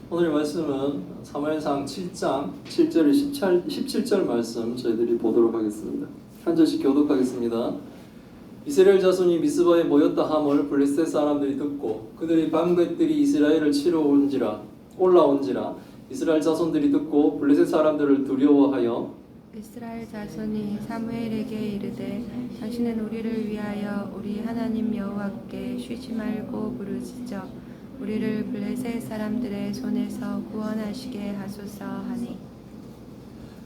오늘 말씀은 사무엘상 7장 7절 17절 말씀 저희들이 보도록 하겠습니다. 한 절씩 교독하겠습니다. 이스라엘 자손이 미스바에 모였다 함을 블레셋 사람들이 듣고 그들의 방백들이 이스라엘을 치러 올라온지라 이스라엘 자손들이 듣고 블레셋 사람들을 두려워하여 이스라엘 자손이 사무엘에게 이르되 당신은 우리를 위하여 우리 하나님 여호와께 쉬지 말고 부르짖어 우리를 블레셋 사람들의 손에서 구원하시게 하소서 하니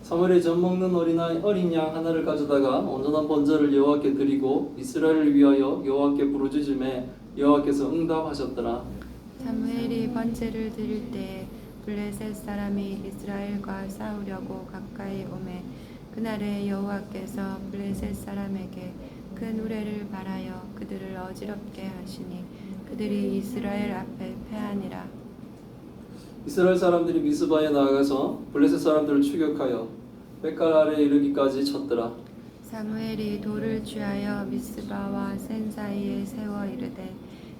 사무엘이 젖 먹는 어린 양 하나를 가져다가 온전한 번제를 여호와께 드리고 이스라엘을 위하여 여호와께 부르짖음에 여호와께서 응답하셨더라. 사무엘이 번제를 드릴 때에 블레셋 사람이 이스라엘과 싸우려고 가까이 오매 그날에 여호와께서 블레셋 사람에게 큰 우레를 발하여 그들을 어지럽게 하시니 그들이 이스라엘 앞에 패하니라. 이스라엘 사람들이 미스바에 나아가서 블레셋 사람들을 추격하여 벳갈 아래에 이르기까지 쳤더라. 사무엘이 돌을 취하여 미스바와 센 사이에 세워 이르되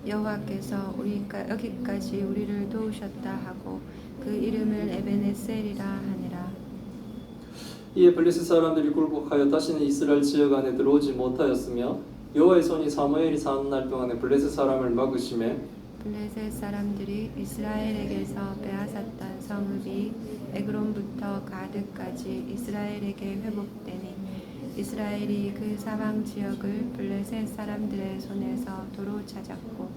여호와께서 여기까지 우리를 도우셨다 하고 그 이름을 에베네셀이라 하니라. 이에 블레셋 사람들이 굴복하여 다시는 이스라엘 지역 안에 들어오지 못하였으며 여호와의 손이 사무엘이 사는 날 동안에 블레셋 사람을 막으심에 블레셋 사람들이 이스라엘에게서 빼앗았던 성읍이 에그론부터 가드까지 이스라엘에게 회복되니 이스라엘이 그 사방 지역을 블레셋 사람들의 손에서 도로 찾았고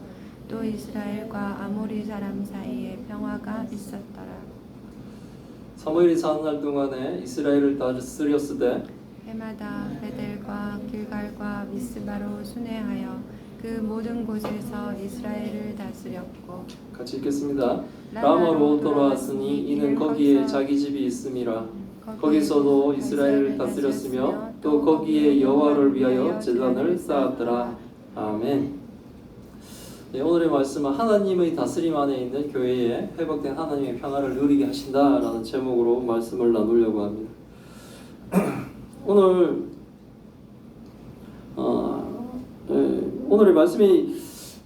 또 이스라엘과 아모리 사람 사이에 평화가 있었더라. 사무엘이 사는 날 동안에 이스라엘을 다스렸으되 해마다 베델과 길갈과 미스바로 순회하여 그 모든 곳에서 이스라엘을 다스렸고 같이 읽겠습니다. 라마로 돌아왔으니 이는 거기에 자기 집이 있음이라. 거기서도 이스라엘을 다스렸으며 또 거기에 여호와를 위하여 제단을 쌓았더라. 아멘. 네, 오늘의 말씀은 하나님의 다스림 안에 있는 교회에 회복된 하나님의 평화를 누리게 하신다라는 제목으로 말씀을 나누려고 합니다. 오늘의 말씀이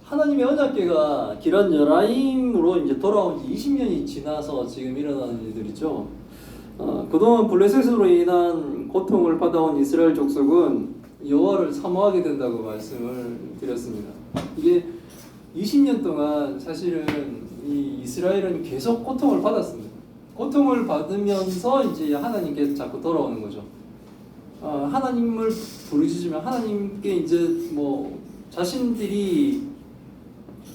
하나님의 언약궤가 기란 여라임으로 이제 돌아온 지 20년이 지나서 지금 일어나는 일들이죠. 그동안 블레셋으로 인한 고통을 받아온 이스라엘 족속은 여호와를 사모하게 된다고 말씀을 드렸습니다. 이게 20년 동안 사실은 이 이스라엘은 계속 고통을 받았습니다. 고통을 받으면서 이제 하나님께 자꾸 돌아오는 거죠. 하나님을 부르짖으면 하나님께 이제 뭐 자신들이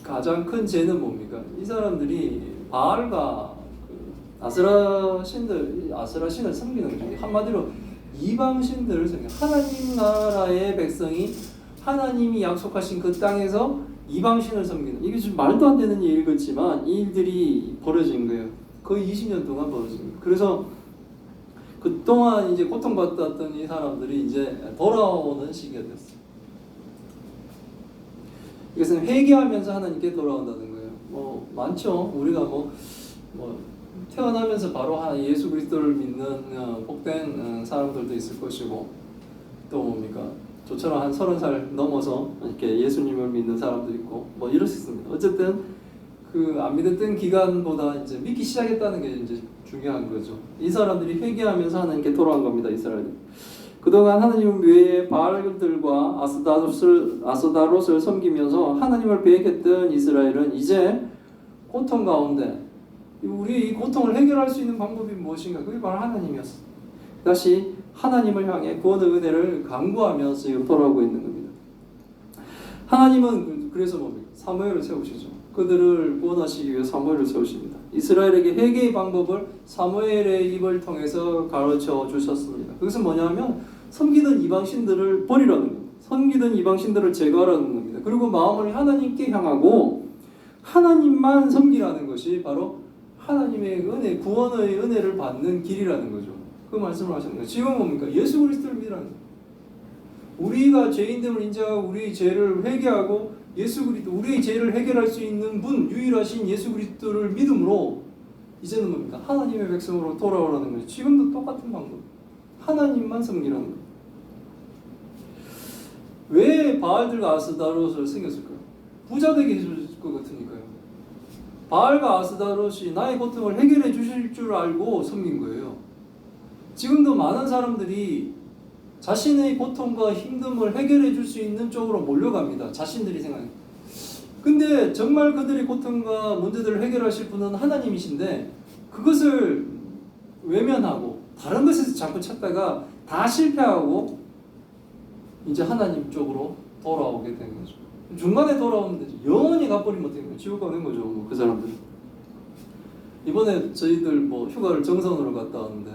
가장 큰 죄는 뭡니까? 이 사람들이 바알과 아스라 신을 섬기는 거죠. 한마디로 이방 신들을 섬기는 하나님 나라의 백성이 하나님이 약속하신 그 땅에서 이방 신을 섬기는 이게 좀 말도 안 되는 일이겠지만 이 일들이 벌어진 거예요. 거의 20년 동안 벌어진 거예요. 그래서 그동안 이제 고통받았던 이 사람들이 이제 돌아오는 시기가 됐어요. 이것은 회개하면서 하나님께 돌아온다는 거예요. 뭐 많죠. 우리가 뭐 태어나면서 바로 예수 그리스도를 믿는 복된 사람들도 있을 것이고 또 뭡니까? 저처럼 한 30살 넘어서 이렇게 예수님을 믿는 사람도 있고 뭐 이럴 수 있습니다. 어쨌든 그 안 믿었던 기간보다 이제 믿기 시작했다는 게 이제 중요한 거죠. 이 사람들이 회개하면서 하나님께 돌아온 겁니다. 이스라엘이. 그동안 하나님 외에 바알들과 아스다롯을 섬기면서 하나님을 배역했던 이스라엘은 이제 고통 가운데 우리 이 고통을 해결할 수 있는 방법이 무엇인가? 그게 바로 하나님이었어. 다시 하나님을 향해 구원의 은혜를 간구하면서 지금 돌아오고 있는 겁니다. 하나님은 그래서 뭡니까? 사무엘을 세우시죠. 그들을 구원하시기 위해 사무엘을 세우십니다. 이스라엘에게 회개의 방법을 사무엘의 입을 통해서 가르쳐 주셨습니다. 그것은 뭐냐면 섬기던 이방신들을 버리라는 겁니다. 섬기던 이방신들을 제거하라는 겁니다. 그리고 마음을 하나님께 향하고 하나님만 섬기라는 것이 바로 하나님의 은혜, 구원의 은혜를 받는 길이라는 거죠. 그 말씀을 하셨는데 지금 뭡니까? 예수 그리스도를 믿으라는 거예요. 우리가 죄인됨을 인정하고 우리의 죄를 회개하고 예수 그리스도, 우리의 죄를 해결할 수 있는 분, 유일하신 예수 그리스도를 믿음으로 이제는 뭡니까? 하나님의 백성으로 돌아오라는 거죠. 지금도 똑같은 방법. 하나님만 섬기라는 거예요. 왜 바알들과 아스다롯을 섬겼을까요? 부자 되게 해줄 것 같으니까요. 바알과 아스다롯이 나의 고통을 해결해 주실 줄 알고 섬긴 거예요. 지금도 많은 사람들이 자신의 고통과 힘듦을 해결해 줄 수 있는 쪽으로 몰려갑니다. 자신들이 생각해. 근데 정말 그들의 고통과 문제들을 해결하실 분은 하나님이신데 그것을 외면하고 다른 것에서 자꾸 찾다가 다 실패하고 이제 하나님 쪽으로 돌아오게 되는 거죠. 중간에 돌아오면 되죠. 영원히 가버리면 어떻게 돼요? 지옥 가는 거죠. 뭐 그 사람들은. 이번에 저희들 뭐 휴가를 정선으로 갔다 왔는데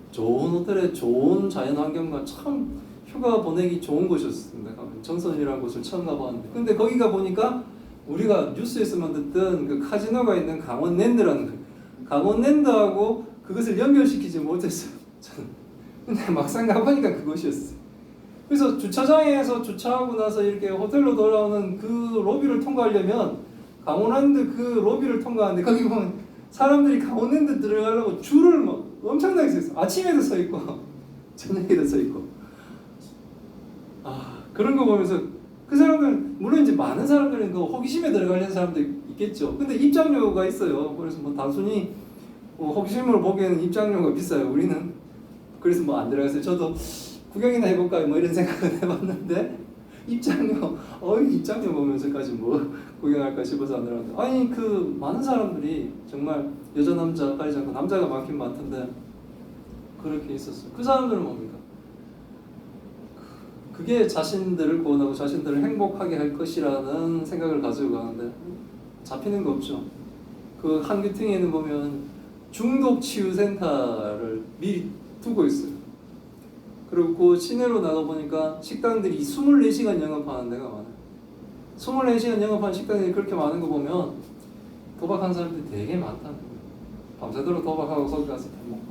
좋은 호텔에 좋은 자연환경과 참 휴가 보내기 좋은 곳이었습니다. 정선이라는 곳을 처음 가봤는데 근데 거기가 보니까 우리가 뉴스에서만 듣던 그 카지노가 있는 강원랜드라는 거 강원랜드하고 그것을 연결시키지 못했어요. 저는. 근데 막상 가보니까 그것이었어요. 그래서 주차장에서 주차하고 나서 이렇게 호텔로 돌아오는 그 로비를 통과하려면 강원랜드 그 로비를 통과하는데 거기 보면 사람들이 강원랜드 들어가려고 줄을 막 엄청나게 서 있어. 아침에도 서 있고 저녁에도 서 있고. 그런 거 보면서 그 사람들 물론 이제 많은 사람들은 그 호기심에 들어가려는 사람도 있겠죠. 근데 입장료가 있어요. 그래서 뭐 단순히 호기심을 보기에는 입장료가 비싸요. 우리는 그래서 뭐 안 들어갔어요. 저도 구경이나 해볼까 뭐 이런 생각을 해봤는데 입장료 보면서까지 뭐 구경할까 싶어서 안 들어갔는데 아니 그 많은 사람들이 정말 여자 남자 가리지 않고 남자가 많긴 많던데 그렇게 있었어요. 그 사람들은 뭡니까? 그게 자신들을 구원하고 자신들을 행복하게 할 것이라는 생각을 가지고 가는데 잡히는 거 없죠. 그 한규팅에는 보면 중독치유센터를 미리 두고 있어요. 그리고 그 시내로 나가보니까 식당들이 24시간 영업하는 데가 많아요. 24시간 영업하는 식당들이 그렇게 많은 거 보면 도박하는 사람들이 되게 많다는 거예요. 밤새도록 도박하고 거기 가서 밥 먹고.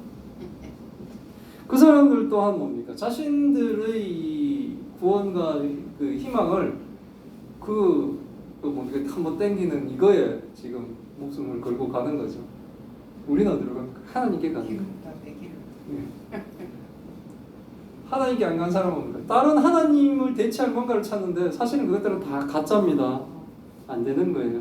그 사람들 또한 뭡니까? 자신들의 구원과 그 희망을 뭡니까? 한번 땡기는 이거에 지금 목숨을 걸고 가는 거죠. 우리는 어디로 갑니까? 하나님께 가는 거예요. 하나님께 안 간 사람은 뭡니까? 다른 하나님을 대체할 뭔가를 찾는데 사실은 그것들은 다 가짜입니다. 안 되는 거예요.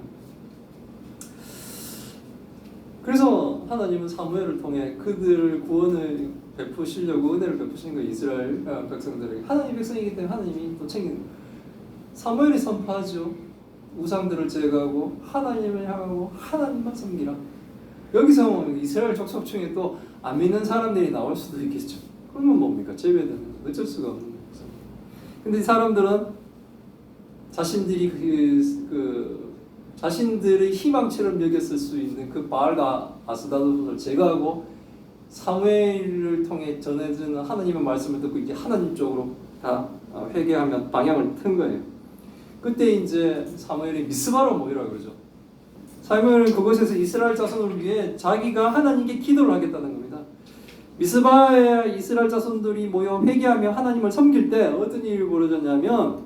그래서 하나님은 사무엘을 통해 그들을 구원을 베푸시려고 은혜를 베푸신 거예요. 이스라엘 백성들에게. 하나님 백성이기 때문에 하나님이 또 챙기는 거예요. 사무엘이 선포하죠. 우상들을 제거하고 하나님을 향하고 하나님만 섬기라. 여기서 보면 이스라엘 족속 중에 또 안 믿는 사람들이 나올 수도 있겠죠. 그러면 뭡니까? 제외되는 어쩔 수가 없는 거죠. 근데 이 사람들은 자신들이 자신들의 희망처럼 여겼을 수 있는 그 바알과 아스다롯을 제거하고 사무엘을 통해 전해지는 하나님의 말씀을 듣고 이제 하나님 쪽으로 다 회개하며 방향을 튼 거예요. 그때 이제 사무엘이 미스바로 모이라 그러죠. 사무엘은 그곳에서 이스라엘 자손을 위해 자기가 하나님께 기도를 하겠다는 겁니다. 미스바에 이스라엘 자손들이 모여 회개하며 하나님을 섬길 때 어떤 일이 벌어졌냐면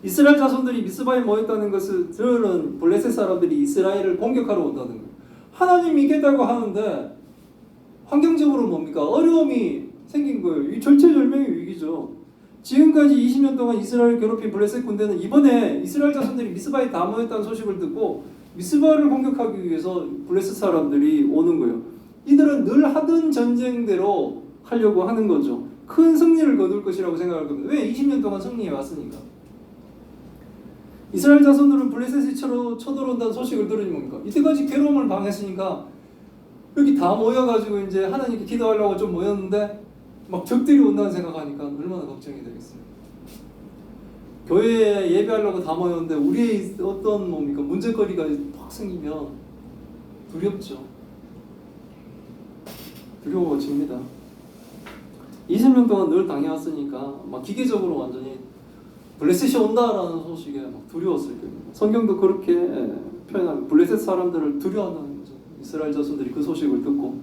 이스라엘 자손들이 미스바에 모였다는 것을 들은 블레셋 사람들이 이스라엘을 공격하러 온다는 거예요. 하나님 믿겠다고 하는데 환경적으로 뭡니까? 어려움이 생긴 거예요. 이 절체절명의 위기죠. 지금까지 20년 동안 이스라엘 괴롭힌 블레셋 군대는 이번에 이스라엘 자손들이 미스바에 다 모였다는 소식을 듣고 미스바를 공격하기 위해서 블레셋 사람들이 오는 거예요. 이들은 늘 하던 전쟁대로 하려고 하는 거죠. 큰 승리를 거둘 것이라고 생각할 겁니다. 왜? 20년 동안 승리해 왔으니까. 이스라엘 자손들은 블레셋이 쳐들어온다는 소식을 들으니 뭡니까? 이때까지 괴로움을 당했으니까 여기 다 모여가지고 이제 하나님께 기도하려고 좀 모였는데 막 적들이 온다는 생각하니까 얼마나 걱정이 되겠어요. 교회에 예배하려고 다 모였는데 우리의 어떤 뭡니까? 문제거리가 팍 생기면 두렵죠. 두려워집니다. 20년 동안 늘 당해왔으니까 막 기계적으로 완전히 블레셋이 온다라는 소식에 막 두려웠을 겁니다. 성경도 그렇게 표현합니다. 블레셋 사람들을 두려워한다는 거죠. 이스라엘 자손들이 그 소식을 듣고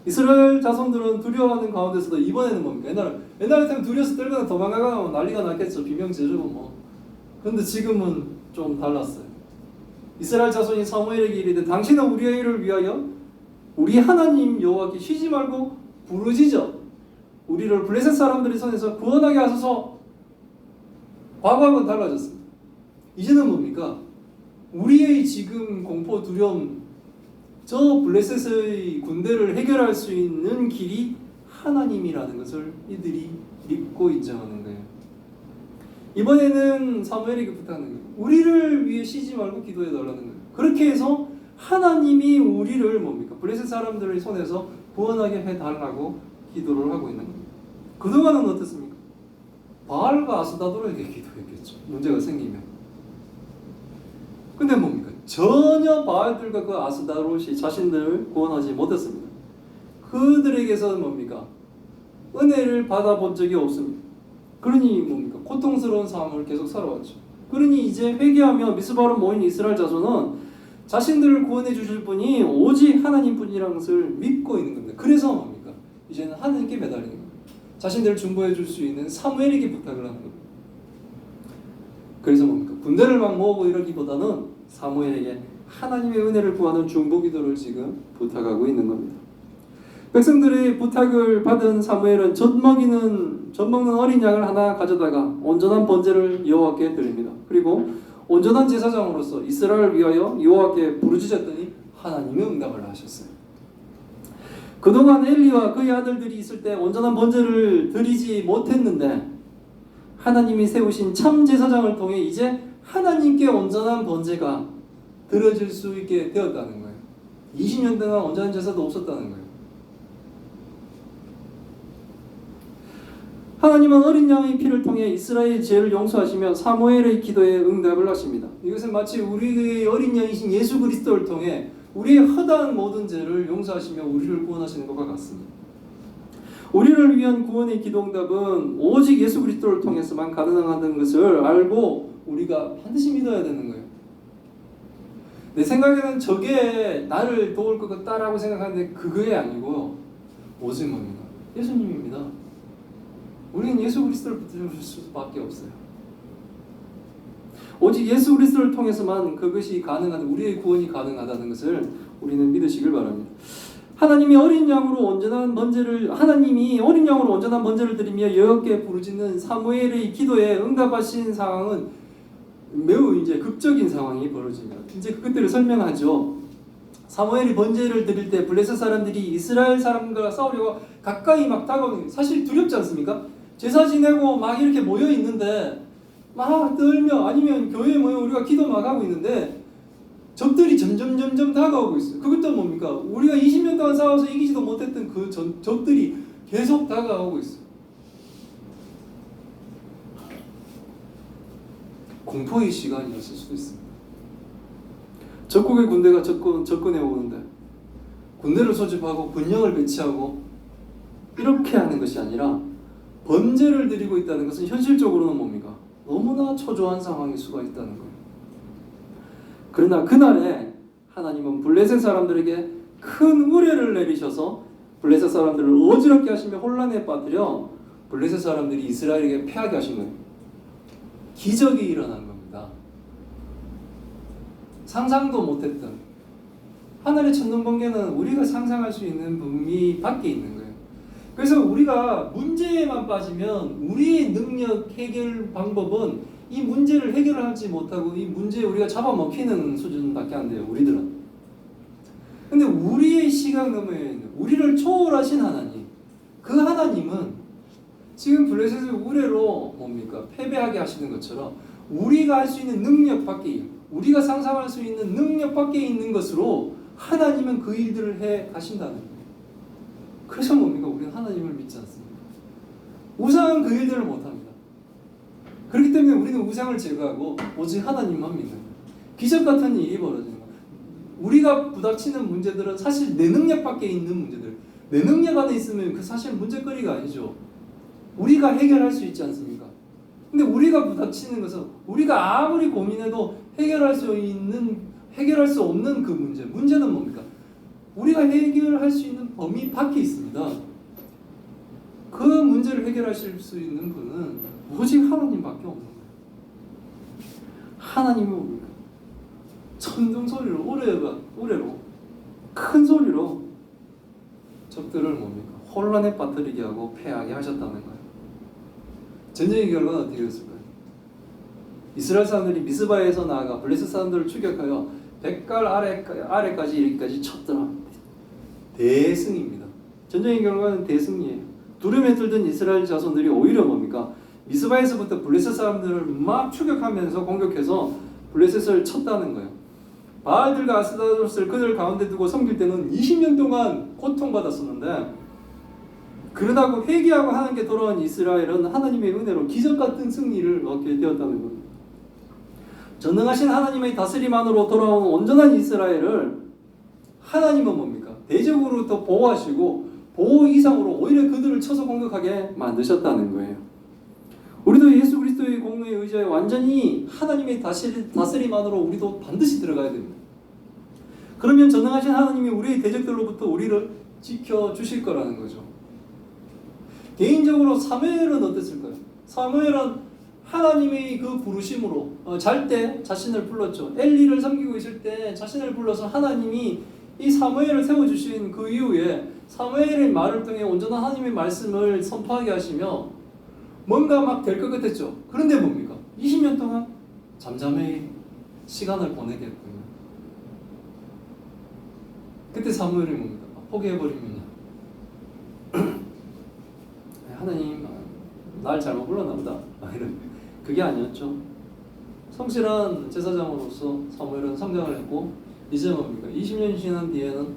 이스라엘 자손들은 두려워하는 가운데서도 이번에는 뭡니까? 옛날에 같으면 두려워서 떨거나 도망가거나 난리가 났겠죠. 비명지르고 뭐. 그런데 지금은 좀 달랐어요. 이스라엘 자손이 사무엘에게 이르되 당신은 우리의 일을 위하여 우리 하나님 여호와께 쉬지 말고 부르짖어 우리를 블레셋 사람들의 손에서 구원하게 하소서. 과거하고는 달라졌습니다. 이제는 뭡니까? 우리의 지금 공포 두려움, 저 블레셋의 군대를 해결할 수 있는 길이 하나님이라는 것을 이들이 믿고 인정하는 거예요. 이번에는 사무엘에게 부탁하는 거예요. 우리를 위해 쉬지 말고 기도해 달라는 거예요. 그렇게 해서 하나님이 우리를 뭡니까? 블레셋 사람들의 손에서 구원하게 해달라고 기도를 하고 있는 겁니다. 그동안은 어떻습니까? 바알과 아스다도에게 기도했겠죠. 문제가 생기면. 근데 뭡니까? 전혀 바알들과 그 아스다롯이 자신들을 구원하지 못했습니다. 그들에게서는 뭡니까? 은혜를 받아본 적이 없습니다. 그러니 뭡니까? 고통스러운 삶을 계속 살아왔죠. 그러니 이제 회개하며 미스바로 모인 이스라엘 자손은 자신들을 구원해 주실 분이 오직 하나님뿐이라는 것을 믿고 있는 겁니다. 그래서 뭡니까? 이제는 하나님께 매달리는 겁니다. 자신들을 중보해 줄 수 있는 사무엘에게 부탁을 하는 겁니다. 그래서 뭡니까? 군대를 막 모으고 이러기보다는 사무엘에게 하나님의 은혜를 구하는 중보기도를 지금 부탁하고 있는 겁니다. 백성들의 부탁을 받은 사무엘은 젖 먹는 어린 양을 하나 가져다가 온전한 번제를 여호와께 드립니다. 그리고 온전한 제사장으로서 이스라엘을 위하여 여호와께 부르짖었더니 하나님이 응답을 하셨어요. 그동안 엘리와 그의 아들들이 있을 때 온전한 번제를 드리지 못했는데 하나님이 세우신 참 제사장을 통해 이제 하나님께 온전한 번제가 드려질 수 있게 되었다는 거예요. 20년 동안 온전한 제사도 없었다는 거예요. 하나님은 어린 양의 피를 통해 이스라엘의 죄를 용서하시며 사무엘의 기도에 응답을 하십니다. 이것은 마치 우리의 어린 양이신 예수 그리스도를 통해 우리의 허다한 모든 죄를 용서하시며 우리를 구원하시는 것과 같습니다. 우리를 위한 구원의 기도응답은 오직 예수 그리스도를 통해서만 가능하다는 것을 알고 우리가 반드시 믿어야 되는 거예요. 내 생각에는 저게 나를 도울 것 같다라고 생각하는데 그게 아니고 오직 뭡니까? 예수님입니다. 우리는 예수 그리스도를 붙들 수밖에 없어요. 오직 예수 그리스도를 통해서만 그것이 가능하다, 우리의 구원이 가능하다는 것을 우리는 믿으시길 바랍니다. 하나님이 어린 양으로 온전한 번제를 드리며 여호와께 부르짖는 사무엘의 기도에 응답하신 상황은 매우 이제 극적인 상황이 벌어집니다. 이제 그것들을 설명하죠. 사무엘이 번제를 드릴 때 블레셋 사람들이 이스라엘 사람과 싸우려고 가까이 막 다가오는, 사실 두렵지 않습니까? 제사 지내고 막 이렇게 모여 있는데 막 떨며 아니면 교회에 모여 우리가 기도 막 하고 있는데 적들이 점점 다가오고 있어요. 그것도 뭡니까? 우리가 20년 동안 싸워서 이기지도 못했던 그 적들이 계속 다가오고 있어요. 공포의 시간이었을 수도 있습니다. 적국의 군대가 접근해 오는데 군대를 소집하고 군령을 배치하고 이렇게 하는 것이 아니라 번제를 드리고 있다는 것은 현실적으로는 뭡니까? 너무나 초조한 상황일 수가 있다는 거예요. 그러나 그날에 하나님은 블레셋 사람들에게 큰 우레를 내리셔서 블레셋 사람들을 어지럽게 하시며 혼란에 빠뜨려 블레셋 사람들이 이스라엘에게 패하게 하신 거예요. 기적이 일어난 겁니다. 상상도 못했던 하늘의 천둥번개는 우리가 상상할 수 있는 범위 밖에 있는 거예요. 그래서 우리가 문제에만 빠지면 우리의 능력 해결 방법은 이 문제를 해결하지 못하고 이 문제에 우리가 잡아먹히는 수준밖에 안 돼요. 우리들은. 근데 우리의 시각 너머에 있는 우리를 초월하신 하나님, 그 하나님은 지금 블레셋의 우레로 뭡니까? 패배하게 하시는 것처럼 우리가 할 수 있는 능력 밖에, 우리가 상상할 수 있는 능력 밖에 있는 것으로 하나님은 그 일들을 해 가신다는 거예요. 그래서 뭡니까? 우리는 하나님을 믿지 않습니다. 우상은 그 일들을 못합니다. 그렇기 때문에 우리는 우상을 제거하고 오직 하나님만 믿는 거예요. 기적 같은 일이 벌어지는 거예요. 우리가 부닥치는 문제들은 사실 내 능력 밖에 있는 문제들, 내 능력 안에 있으면 그 사실 문제거리가 아니죠. 우리가 해결할 수 있지 않습니까? 근데 우리가 부닥치는 것은 우리가 아무리 고민해도 해결할 수 없는 그 문제는 뭡니까? 우리가 해결할 수 있는 범위 밖에 있습니다. 그 문제를 해결하실 수 있는 분은 오직 하나님밖에 없는 거예요. 하나님이 뭡니까? 천둥 소리로 우레로 큰 소리로 적들을 뭡니까? 혼란에 빠뜨리게 하고 패하게 하셨다는 거예요. 전쟁의 결과는 어떻게 됐을까요? 이스라엘 사람들이 미스바에서 나아가 블레셋 사람들을 추격하여 백갈 아래까지 이르기까지 쳤더라. 대승입니다. 전쟁의 결과는 대승이에요. 두려움에 들던 이스라엘 자손들이 오히려 뭡니까? 미스바에서부터 블레셋 사람들을 막 추격하면서 공격해서 블레셋을 쳤다는 거예요. 바알들과 아스타롯을 그들 가운데 두고 섬길 때는 20년 동안 고통받았었는데, 그러다고 회개하고 하나님께 돌아온 이스라엘은 하나님의 은혜로 기적같은 승리를 얻게 되었다는 겁니다. 전능하신 하나님의 다스림 안으로 돌아온 온전한 이스라엘을 하나님은 뭡니까? 대적으로부터 보호하시고 보호 이상으로 오히려 그들을 쳐서 공격하게 만드셨다는 거예요. 우리도 예수 그리스도의 공로에 의지하여 완전히 하나님의 다스림 안으로 우리도 반드시 들어가야 됩니다. 그러면 전능하신 하나님이 우리의 대적들로부터 우리를 지켜주실 거라는 거죠. 개인적으로 사무엘은 어땠을까요? 사무엘은 하나님의 그 부르심으로 잘 때 자신을 불렀죠. 엘리를 섬기고 있을 때 자신을 불러서 하나님이 이 사무엘을 세워주신 그 이후에 사무엘의 말을 통해 온전한 하나님의 말씀을 선포하게 하시며 뭔가 막 될 것 같았죠. 그런데 뭡니까? 20년 동안 잠잠히 시간을 보내게 했군요. 그때 사무엘이 뭡니까? 포기해버립니다. 하나님, 날 잘못 불렀나 보다. 그게 아니었죠. 성실한 제사장으로서 사무엘은 성장을 했고, 이제 뭡니까? 20년이 지난 뒤에는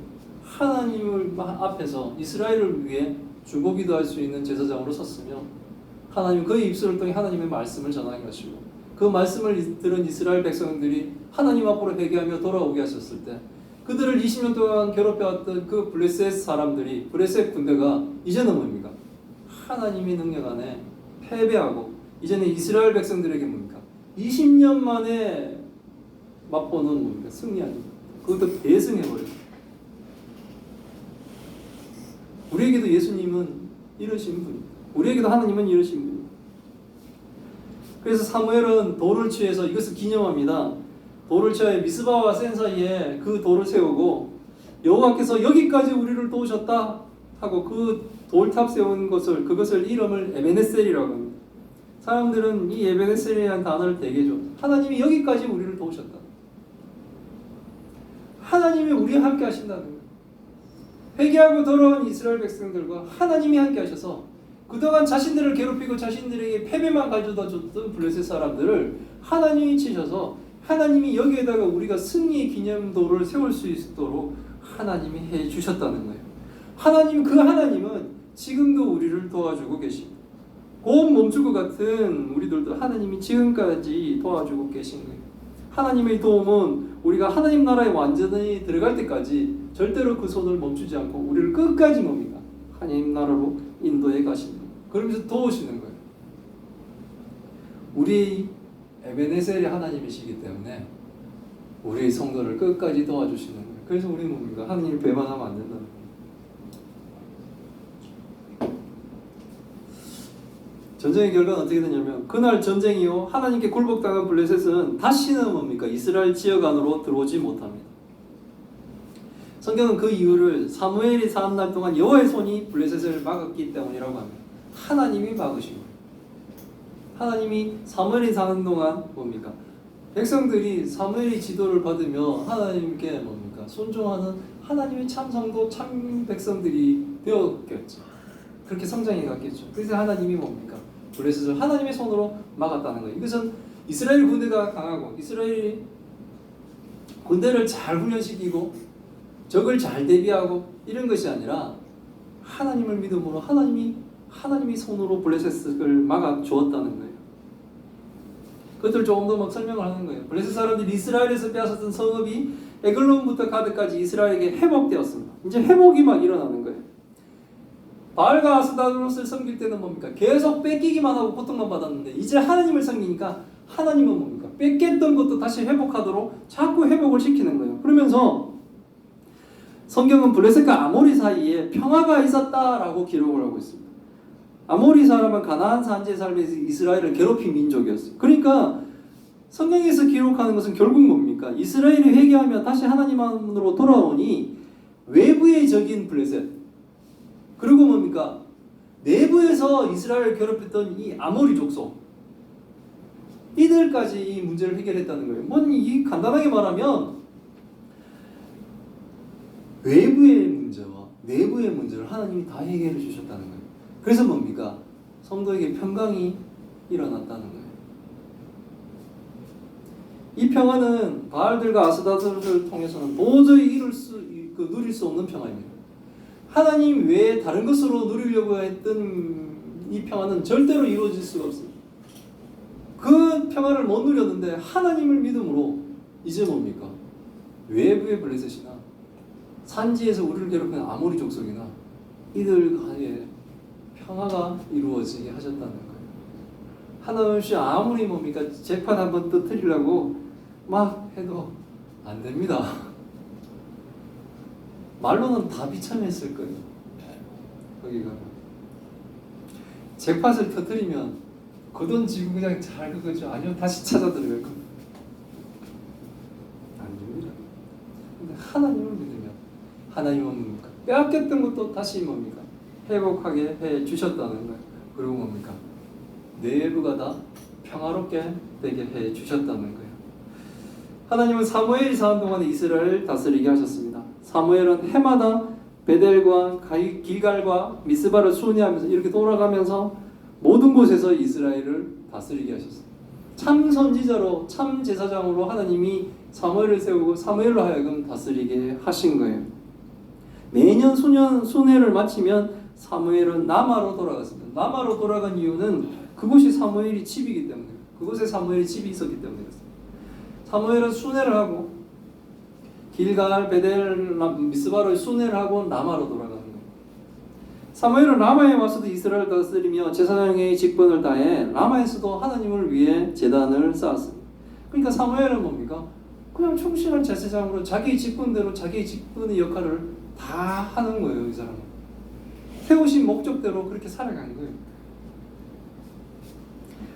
하나님을 앞에서 이스라엘을 위해 주보기도 할 수 있는 제사장으로 섰으며, 하나님 그의 입술을 통해 하나님의 말씀을 전하게 하시고, 그 말씀을 들은 이스라엘 백성들이 하나님 앞으로 회개하며 돌아오게 하셨을 때, 그들을 20년 동안 괴롭혀왔던 그 블레셋 사람들이, 블레셋 군대가 이제는 뭡니까? 하나님의 능력 안에 패배하고, 이제는 이스라엘 백성들에게 뭡니까? 20년 만에 맛보는 뭡니까? 승리 아닙니까? 그것도 대승해버려요. 우리에게도 예수님은 이러신 분입니다. 우리에게도 하나님은 이러신 분입니다. 그래서 사무엘은 돌을 취해서 이것을 기념합니다. 돌을 취하여 미스바와 센 사이에 그 돌을 세우고, 여호와께서 여기까지 우리를 도우셨다 하고 그 돌탑 세운 그것을 이름을 에베네셀이라고 합니다. 사람들은 이 에베네셀이라는 단어를 되게 좋아해요. 하나님이 여기까지 우리를 도우셨다. 하나님이 우리와 함께 하신다는 거예요. 회개하고 돌아온 이스라엘 백성들과 하나님이 함께 하셔서 그동안 자신들을 괴롭히고 자신들에게 패배만 가져다 줬던 블레셋 사람들을 하나님이 치셔서 하나님이 여기에다가 우리가 승리의 기념도를 세울 수 있도록 하나님이 해주셨다는 거예요. 하나님은 지금도 우리를 도와주고 계십니다. 곧 멈출 것 같은 우리들도 하나님이 지금까지 도와주고 계신 거예요. 하나님의 도움은 우리가 하나님 나라에 완전히 들어갈 때까지 절대로 그 손을 멈추지 않고 우리를 끝까지 뭡니까? 하나님 나라로 인도해 가십니다. 그러면서 도우시는 거예요. 우리 에베네셀이 하나님이시기 때문에 우리 성도를 끝까지 도와주시는 거예요. 그래서 우리는 뭡니까? 하나님을 배반하면 안 된다는 거예요. 전쟁의 결과는 어떻게 되냐면, 그날 전쟁 이후 하나님께 굴복당한 블레셋은 다시는 뭡니까? 이스라엘 지역 안으로 들어오지 못합니다. 성경은 그 이유를 사무엘이 사는 날 동안 여호와의 손이 블레셋을 막았기 때문이라고 합니다. 하나님이 막으신 거예요. 하나님이 사무엘이 사는 동안 뭡니까? 백성들이 사무엘의 지도를 받으며 하나님께 뭡니까? 순종하는 하나님의 참 성도, 참 백성들이 되었겠죠. 그렇게 성장해 갔겠죠. 그래서 하나님이 뭡니까? 블레셋을 하나님의 손으로 막았다는 거예요. 이것은 이스라엘 군대가 강하고 이스라엘이 군대를 잘 훈련시키고 적을 잘 대비하고 이런 것이 아니라 하나님을 믿음으로 하나님이 손으로 블레셋을 막아 주었다는 거예요. 그것들 조금 더 막 설명을 하는 거예요. 블레셋 사람들이 이스라엘에서 빼앗았던 성읍이 에글론부터 가드까지 이스라엘에게 회복되었습니다. 이제 회복이 막 일어나는 거예요. 바알과 아스타롯을 섬길 때는 뭡니까? 계속 뺏기기만 하고 고통만 받았는데 이제 하나님을 섬기니까 하나님은 뭡니까? 뺏겼던 것도 다시 회복하도록 자꾸 회복을 시키는 거예요. 그러면서 성경은 블레셋과 아모리 사이에 평화가 있었다라고 기록을 하고 있습니다. 아모리 사람은 가나안 산지에 살면서 이스라엘을 괴롭힌 민족이었어요. 그러니까 성경에서 기록하는 것은 결국 뭡니까? 이스라엘이 회개하며 다시 하나님 안으로 돌아오니 외부의 적인 블레셋, 그리고 뭡니까? 내부에서 이스라엘을 괴롭혔던 이 아모리 족속, 이들까지 이 문제를 해결했다는 거예요. 이 간단하게 말하면 외부의 문제와 내부의 문제를 하나님이 다 해결해 주셨다는 거예요. 그래서 뭡니까? 성도에게 평강이 일어났다는 거예요. 이 평화는 바알들과 아스다들을 통해서는 도저히 누릴 수 없는 평화입니다. 하나님 외에 다른 것으로 누리려고 했던 이 평화는 절대로 이루어질 수가 없습니다. 그 평화를 못 누렸는데 하나님을 믿음으로 이제 뭡니까? 외부의 블레셋이나 산지에서 우리를 괴롭히는 아모리 족속이나 이들 간에 평화가 이루어지게 하셨다는 거예요. 하나님 없이 아무리 뭡니까? 재판 한번 터뜨리려고 막 해도 안 됩니다. 말로는 다 비참했을 거예요. 거기가 잭팟을 터뜨리면 그 돈 지고 그냥 잘 그거죠. 아니면 다시 찾아 들어갈 겁니다. 안 됩니다. 근데 하나님을 믿으면 하나님은 뭡니까? 빼앗겼던 것도 다시 뭡니까? 회복하게 해 주셨다는 거예요. 그리고 뭡니까? 내부가 다 평화롭게 되게 해 주셨다는 거예요. 하나님은 사무엘이 사는 동안에 이스라엘을 다스리게 하셨습니다. 사무엘은 해마다 베델과 길갈과 미스바를 순회하면서 이렇게 돌아가면서 모든 곳에서 이스라엘을 다스리게 하셨습니다. 참 선지자로 참 제사장으로 하나님이 사무엘을 세우고 사무엘로 하여금 다스리게 하신 거예요. 매년 순회를 마치면 사무엘은 라마로 돌아갔습니다. 라마로 돌아간 이유는 그곳이 사무엘이 집이기 때문에, 그곳에 사무엘이 집이 있었기 때문이었습니다. 사무엘은 순회를 하고 길갈, 베델, 미스바를 순회를 하고 라마로 돌아가는 거예요. 사무엘은 라마에 와서도 이스라엘을 다스리며 제사장의 직분을 다해 라마에서도 하나님을 위해 제단을 쌓았습니다. 그러니까 사무엘은 뭡니까? 그냥 충실한 제사장으로 자기 직분대로 자기 직분의 역할을 다 하는 거예요. 이 사람은 세우신 목적대로 그렇게 살아간 거예요.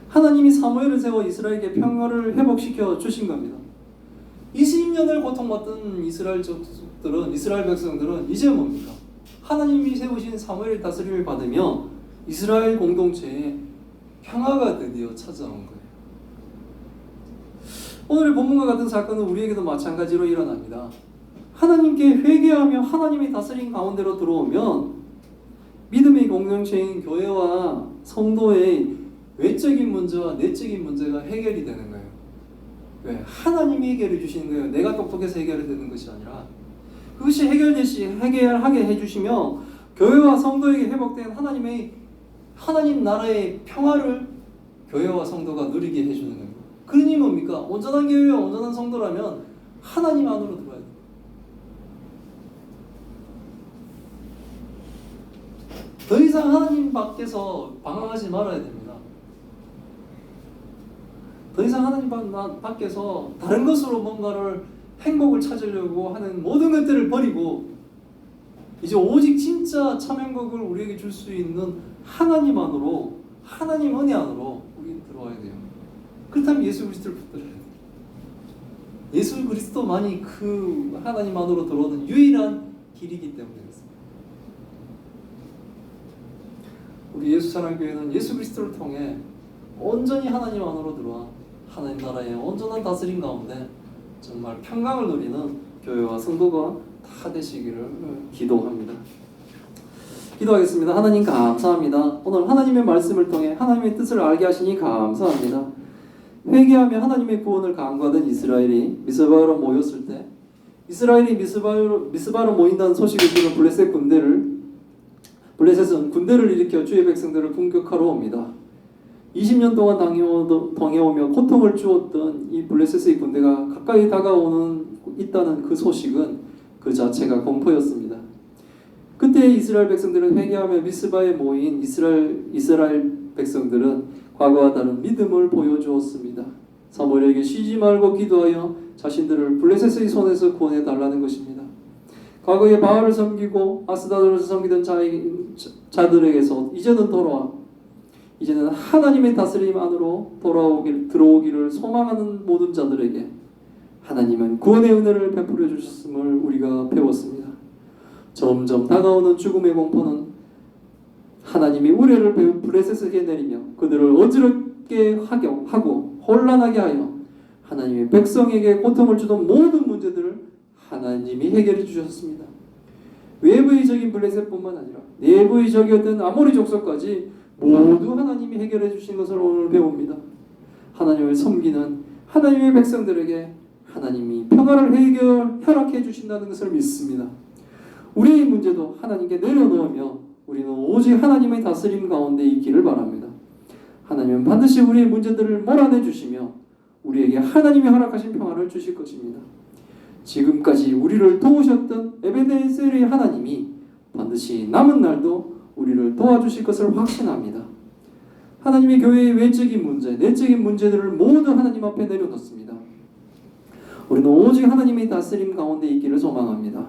하나님이 사무엘을 세워 이스라엘에게 평화를 회복시켜 주신 겁니다. 20년을 고통받던 이스라엘 백성들은 이제 뭡니까? 하나님이 세우신 사무엘 다스림을 받으며 이스라엘 공동체에 평화가 드디어 찾아온 거예요. 오늘의 본문과 같은 사건은 우리에게도 마찬가지로 일어납니다. 하나님께 회개하며 하나님이 다스린 가운데로 들어오면 믿음의 공동체인 교회와 성도의 외적인 문제와 내적인 문제가 해결이 되는 거예요. 왜? 하나님이 해결해 주시는 거예요. 내가 똑똑해서 해결이 되는 것이 아니라 그것이 해결하게 해주시며 교회와 성도에게 회복된 하나님 나라의 평화를 교회와 성도가 누리게 해주는 거예요. 그러니 뭡니까? 온전한 교회와 온전한 성도라면 하나님 안으로 들어와야 돼요. 더 이상 하나님 밖에서 방황하지 말아야 됩니다. 더 이상 하나님 밖에서 다른 것으로 뭔가를 행복을 찾으려고 하는 모든 것들을 버리고 이제 오직 진짜 참 행복을 우리에게 줄 수 있는 하나님 안으로, 하나님 은혜 안으로 우리는 들어와야 돼요. 그렇다면 예수 그리스도를 붙들어야 돼요. 예수 그리스도만이 그 하나님 안으로 들어오는 유일한 길이기 때문에 그렇습니다. 우리 예수사랑교회는 예수 그리스도를 통해 온전히 하나님 안으로 들어와 하나님 나라의 온전한 다스림 가운데 정말 평강을 누리는 교회와 성도가 다 되시기를 기도합니다. 기도하겠습니다. 하나님 감사합니다. 오늘 하나님의 말씀을 통해 하나님의 뜻을 알게 하시니 감사합니다. 회개하며 하나님의 구원을 간구하던 이스라엘이 미스바로 모였을 때 이스라엘이 미스바로 모인다는 소식을 들은 블레셋은 군대를 일으켜 주의 백성들을 공격하러 옵니다. 20년 동안 당해오며 고통을 주었던 이 블레셋의 군대가 가까이 있다는 그 소식은 그 자체가 공포였습니다. 그때 이스라엘 백성들은 회개하며 미스바에 모인 이스라엘 백성들은 과거와 다른 믿음을 보여주었습니다. 사무엘에게 쉬지 말고 기도하여 자신들을 블레셋의 손에서 구원해 달라는 것입니다. 과거에 바알을 섬기고 아스다를 섬기던 자들에게서 이제는 하나님의 다스림 안으로 들어오기를 소망하는 모든 자들에게 하나님은 구원의 은혜를 베풀어 주셨음을 우리가 배웠습니다. 점점 다가오는 죽음의 공포는 하나님이 우레를 블레셋에게 내리며 그들을 어지럽게 하고 혼란하게 하여 하나님의 백성에게 고통을 주던 모든 문제들을 하나님이 해결해 주셨습니다. 외부의적인 블레셋뿐만 아니라 내부의적이었던 아모리 족속까지 모두 하나님이 해결해 주신 것을 오늘 배웁니다. 하나님을 섬기는 하나님의 백성들에게 하나님이 평화를 허락해 주신다는 것을 믿습니다. 우리의 문제도 하나님께 내려놓으며 우리는 오직 하나님의 다스림 가운데 있기를 바랍니다. 하나님은 반드시 우리의 문제들을 몰아내 주시며 우리에게 하나님이 허락하신 평화를 주실 것입니다. 지금까지 우리를 도우셨던 에베네셀의 하나님이 반드시 남은 날도 우리를 도와주실 것을 확신합니다. 하나님의 교회의 외적인 문제, 내적인 문제들을 모두 하나님 앞에 내려놓습니다. 우리는 오직 하나님의 다스림 가운데 있기를 소망합니다.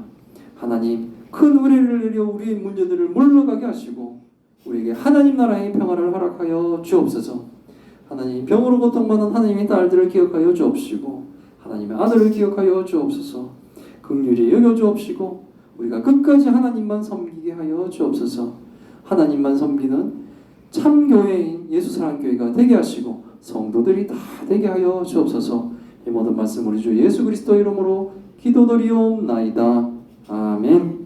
하나님, 큰 은혜를 내려 우리의 문제들을 물러가게 하시고 우리에게 하나님 나라의 평화를 허락하여 주옵소서. 하나님, 병으로 고통받는 하나님의 딸들을 기억하여 주옵시고 하나님의 아들을 기억하여 주옵소서. 긍휼히 여겨 주옵시고 우리가 끝까지 하나님만 섬기게 하여 주옵소서. 하나님만 섬기는 참 교회인 예수사랑교회가 되게 하시고 성도들이 다 되게 하여 주옵소서. 이 모든 말씀 우리 주 예수 그리스도 이름으로 기도드리옵나이다. 아멘.